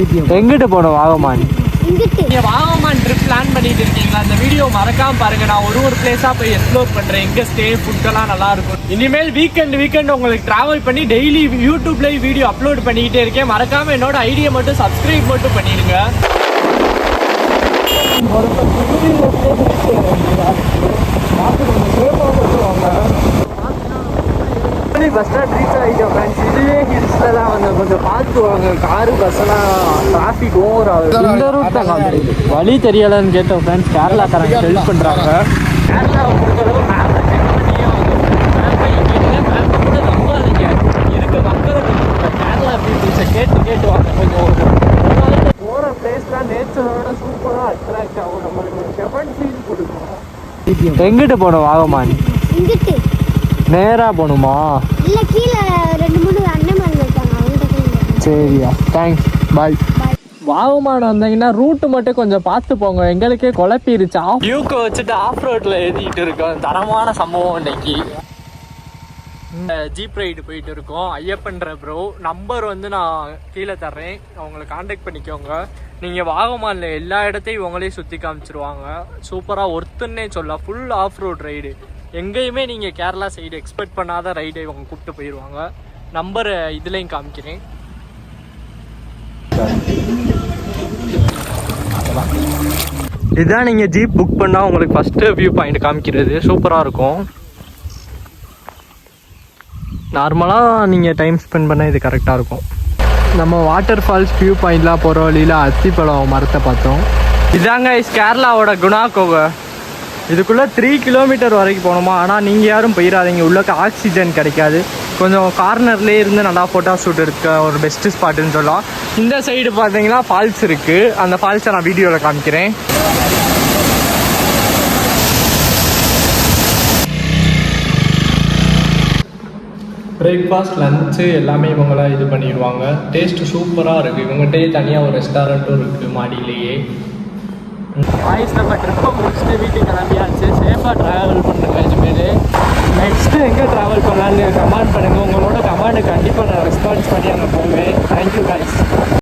எங்கிட்டு போனோம் வாகமான்? நீங்கள் வாகமான் ட்ரிப் பிளான் பண்ணிட்டு இருக்கீங்களா? அந்த வீடியோ மறக்காம பாருங்க. நான் ஒரு பிளேஸாக போய் எக்ஸ்ப்ளோர் பண்ணுறேன். எங்கே ஸ்டே ஃபுட்டெல்லாம் நல்லா இருக்கும். இனிமேல் வீக்கெண்ட் உங்களுக்கு ட்ராவல் பண்ணி டெய்லி யூடியூப்லேயே வீடியோ அப்லோட் பண்ணிக்கிட்டே இருக்கேன். மறக்காம என்னோட ஐடியா மட்டும் சப்ஸ்கிரைப் மட்டும் பண்ணிடுங்க. பஸ் ஸ்டாண்ட் ரீச் ஆகிட்டோம் ஃப்ரெண்ட்ஸ். இதுவே ஹில்ஸில் தான் வந்து கொஞ்சம் பார்த்து வாங்க. காரு பஸ்ஸெல்லாம் டிராஃபிக் ஓவர் ஆகுது. இந்த ரூட் தான் காமிக்குது. வழி தெரியலன்னு கேட்டோம் ஃப்ரெண்ட்ஸ். கேரளாக்காரங்க ஹெல்ப் பண்ணுறாங்க. கேரளாவை பொறுத்தளவு மேப்பை செக் பண்ணியே மேப்பை கூட நம்பாதீங்க. இருக்க மக்களை கேரளா பீப்புள்ஸை கேட்டு வாங்க. கொஞ்சம் போகிற பிளேஸ்லாம் நேச்சரோட சூப்பராக அட்ராக்ட் ஆகும். நம்மளுக்கு ஒரு செவன் ஃபீல் கொடுக்கும். எங்கிட்டு போனோம் வாகமான்? நேரா போகணுமா? இல்ல கீழே 2-3 அண்ணன் இருக்காங்க, அவங்க. சரியா, தேங்க்ஸ், பாய். வாகமான் வந்தீங்கன்னா ரூட்டு மட்டும் கொஞ்சம் பார்த்து போங்க. எங்களுக்கே குழப்பிருச்சா. வியூக்கு வச்சுட்டு ஆஃப் ரோட்ல ஏறிட்டு இருக்கோம். தரமான சம்பவம் இன்னைக்கு. ஜீப் ரைடு போயிட்டு இருக்கோம். ஐயப்பன்ற ப்ரோ நம்பர் வந்து நான் கீழே தர்றேன், அவங்களை காண்டாக்ட் பண்ணிக்கோங்க. நீங்கள் வாகமானில் எல்லா இடத்தையும் இவங்களே சுற்றி காமிச்சிருவாங்க. சூப்பராக ஒருத்தன்னே சொல்லலாம். Full off road ride. எங்கேயுமே நீங்கள் கேரளா சைடு எக்ஸ்பெக்ட் பண்ணாத ரைடை இவங்க கூப்பிட்டு போயிடுவாங்க. நம்பர் இதுலேயும் காமிக்கிறேன். இதுதான் நீங்கள் ஜீப் புக் பண்ணால் உங்களுக்கு ஃபஸ்ட்டு வியூ பாயிண்ட் காமிக்கிறது. சூப்பராக இருக்கும். நார்மலாக நீங்கள் டைம் ஸ்பெண்ட் பண்ணால் இது கரெக்டாக இருக்கும். நம்ம வாட்டர் ஃபால்ஸ் வியூ பாயிண்ட்லாம் போகிற வழியில் அத்திப்பழம் மரத்தை பார்த்தோம். இதாங்க கேரளாவோட குணா கோகை. இதுக்குள்ளே 3 கிலோமீட்டர் வரைக்கும் போகணுமா. ஆனால் நீங்கள் யாரும் போயிடாதீங்க. உள்ளக்க ஆக்சிஜன் கிடைக்காது. கொஞ்சம் கார்னர்லேயே இருந்து நல்லா ஃபோட்டோ ஷூட் இருக்க ஒரு பெஸ்ட்டு ஸ்பாட்டுன்னு சொல்லலாம். இந்த சைடு பார்த்தீங்கன்னா ஃபால்ஸ் இருக்குது. அந்த ஃபால்ஸை நான் வீடியோவில் காமிக்கிறேன். பிரேக்ஃபாஸ்ட் லஞ்சு எல்லாமே இவங்களாம் இது பண்ணிடுவாங்க. டேஸ்ட்டு சூப்பராக இருக்குது. இவங்ககிட்டயே தனியாக ஒரு ரெஸ்டாரண்ட்டும் இருக்குது மாடியிலேயே. வாய்ஸ் நம்ம ட்ரிப்பை முடிச்சுட்டு வீட்டுக்கு கிளம்பியாச்சு. சேஃபாக ட்ராவல் பண்ணுங்கள். இனிமேல் நெக்ஸ்ட்டு எங்கே ட்ராவல் பண்ணலான்னு கமெண்ட் பண்ணுங்கள். உங்களோட கமெண்ட் கண்டிப்பாக நான் ரெஸ்பான்ஸ் பண்ணி அங்கே போவேன். Thank you guys.